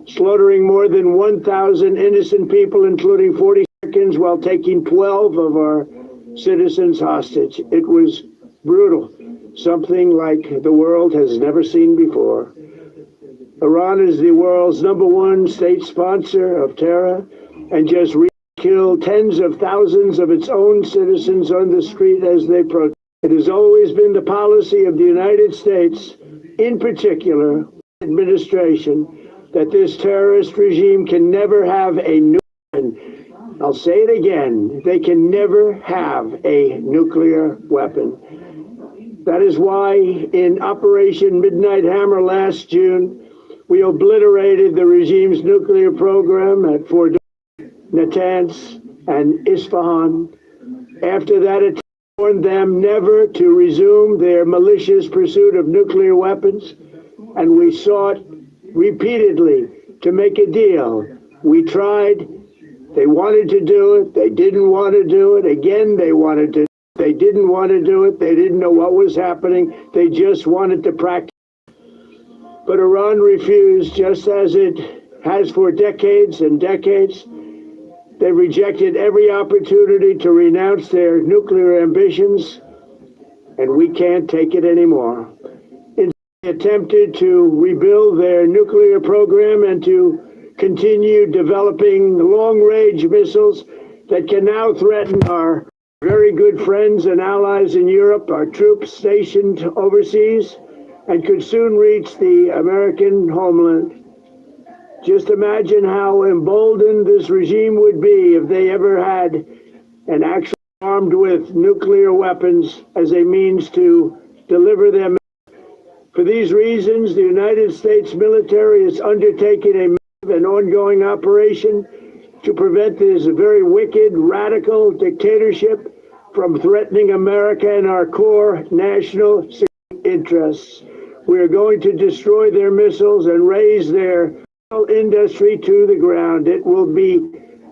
slaughtering more than 1,000 innocent people, including 40 Americans, while taking 12 of our citizens hostage. It was brutal, something like the world has never seen before. Iran is the world's #1 state sponsor of terror and just killed tens of thousands of its own citizens on the street as they protest. It has always been the policy of the United States, in particular, administration, that this terrorist regime can never have a nuclear weapon. I'll say it again, they can never have a nuclear weapon. That is why in Operation Midnight Hammer last June, we obliterated the regime's nuclear program at Fort Natanz and Isfahan. After that, it warned them never to resume their malicious pursuit of nuclear weapons, and we sought repeatedly to make a deal. We tried. They wanted to do it. They didn't want to do it. Again, they wanted to. They didn't want to do it. They didn't know what was happening. They just wanted to practice. But Iran refused, just as it has for decades and decades. They rejected every opportunity to renounce their nuclear ambitions, and we can't take it anymore. Instead, they attempted to rebuild their nuclear program and to continue developing long-range missiles that can now threaten our very good friends and allies in Europe, our troops stationed overseas, and could soon reach the American homeland. Just imagine how emboldened this regime would be if they ever had an actual armed with nuclear weapons as a means to deliver them. For these reasons, the United States military is undertaking a massive and ongoing operation to prevent this very wicked, radical dictatorship from threatening America and our core national security interests. We are going to destroy their missiles and raise their industry to the ground. It will be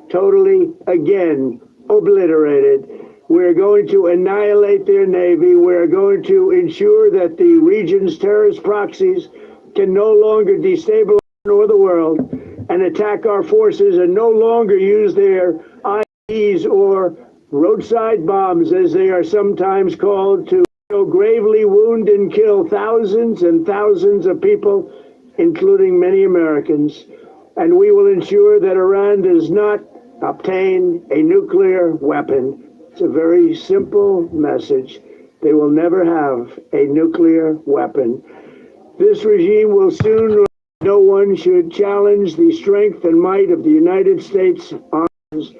totally, again, obliterated. We're going to annihilate their navy. We're going to ensure that the region's terrorist proxies can no longer destabilize the world and attack our forces, and no longer use their IEDs or roadside bombs, as they are sometimes called, to gravely wound and kill thousands and thousands of people, including many Americans. And we will ensure that Iran does not obtain a nuclear weapon. It's a very simple message. They will never have a nuclear weapon. This regime will soon. No one should challenge the strength and might of the United States armies.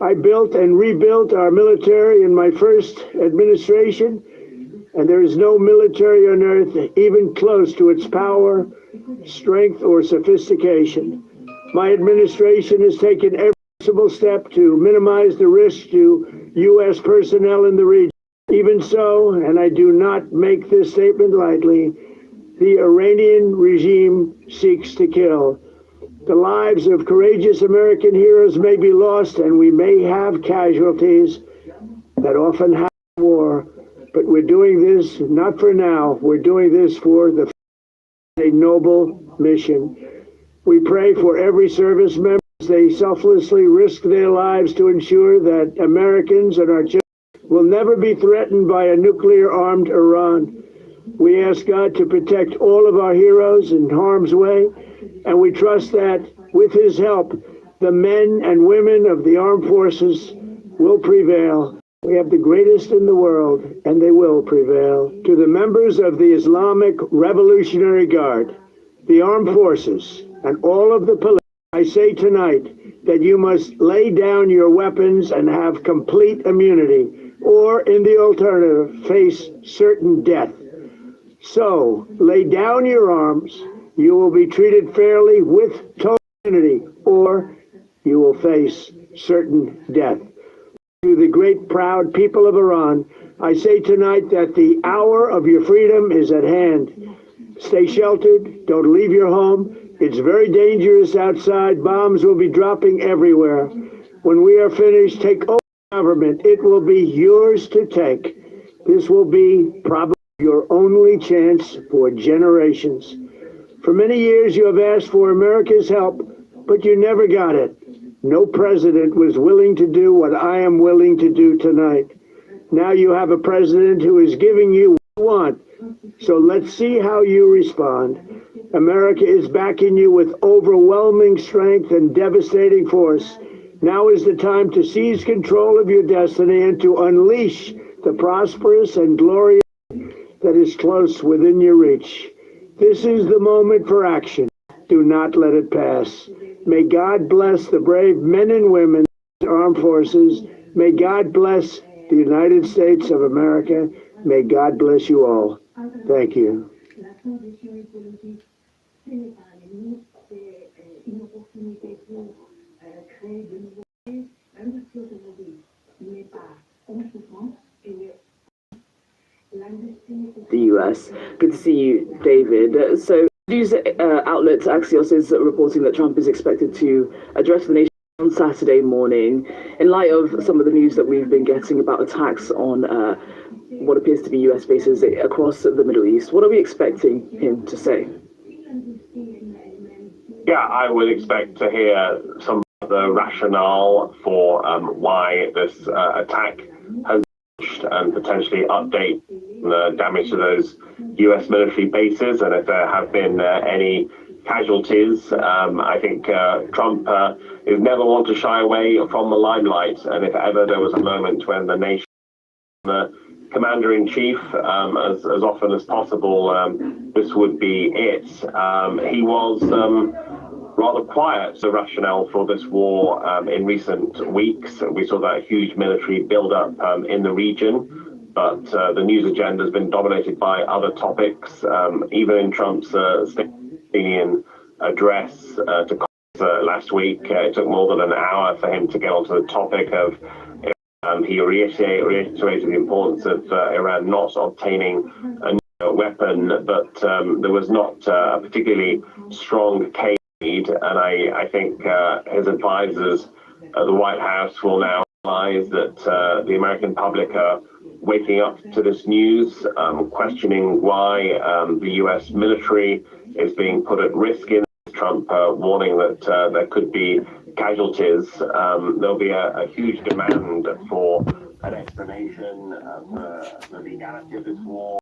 I built and rebuilt our military in my first administration, and there is no military on earth even close to its power, strength, or sophistication. My administration has taken every possible step to minimize the risk to U.S. personnel in the region. Even so, and I do not make this statement lightly, the Iranian regime seeks to kill. The lives of courageous American heroes may be lost, and we may have casualties that often happen in war. But we're doing this not for now. We're doing this for a noble mission. We pray for every service member as they selflessly risk their lives to ensure that Americans and our children will never be threatened by a nuclear-armed Iran. We ask God to protect all of our heroes in harm's way, and we trust that with his help, the men and women of the armed forces will prevail. We have the greatest in the world, and they will prevail. To the members of the Islamic Revolutionary Guard, the armed forces, and all of the police, I say tonight that you must lay down your weapons and have complete immunity, or in the alternative, face certain death. So, lay down your arms. You will be treated fairly with total immunity, or you will face certain death. To the great proud people of Iran, I say tonight that the hour of your freedom is at hand. Stay sheltered. Don't leave your home. It's very dangerous outside. Bombs will be dropping everywhere. When we are finished, take over the government. It will be yours to take. This will be probably your only chance for generations. For many years, you have asked for America's help, but you never got it. No president was willing to do what I am willing to do tonight. Now you have a president who is giving you what you want. So let's see how you respond. America is backing you with overwhelming strength and devastating force. Now is the time to seize control of your destiny and to unleash the prosperous and glorious that is close within your reach. This is the moment for action. Do not let it pass. May God bless the brave men and women of the armed forces. May God bless the United States of America. May God bless you all. Thank you. The US. Good to see you, David. So, news outlet Axios is reporting that Trump is expected to address the nation on Saturday morning. In light of some of the news that we've been getting about attacks on what appears to be US bases across the Middle East, what are we expecting him to say? Yeah, I would expect to hear some of the rationale for why this attack has and potentially update the damage to those US military bases, and if there have been any casualties. I think Trump is never one to shy away from the limelight, and if ever there was a moment when the nation, the commander-in-chief, as often as possible, this would be it. He was rather quiet, the rationale for this war in recent weeks. We saw that huge military build-up in the region, but the news agenda has been dominated by other topics. Even in Trump's state address to Congress last week, it took more than an hour for him to get onto the topic of he reiterated the importance of Iran not obtaining a nuclear weapon, but there was not a particularly strong case. And I think his advisors at the White House will now realize that the American public are waking up to this news, questioning why the U.S. military is being put at risk in Trump, warning that there could be casualties. There'll be a huge demand for an explanation of the legality of this war.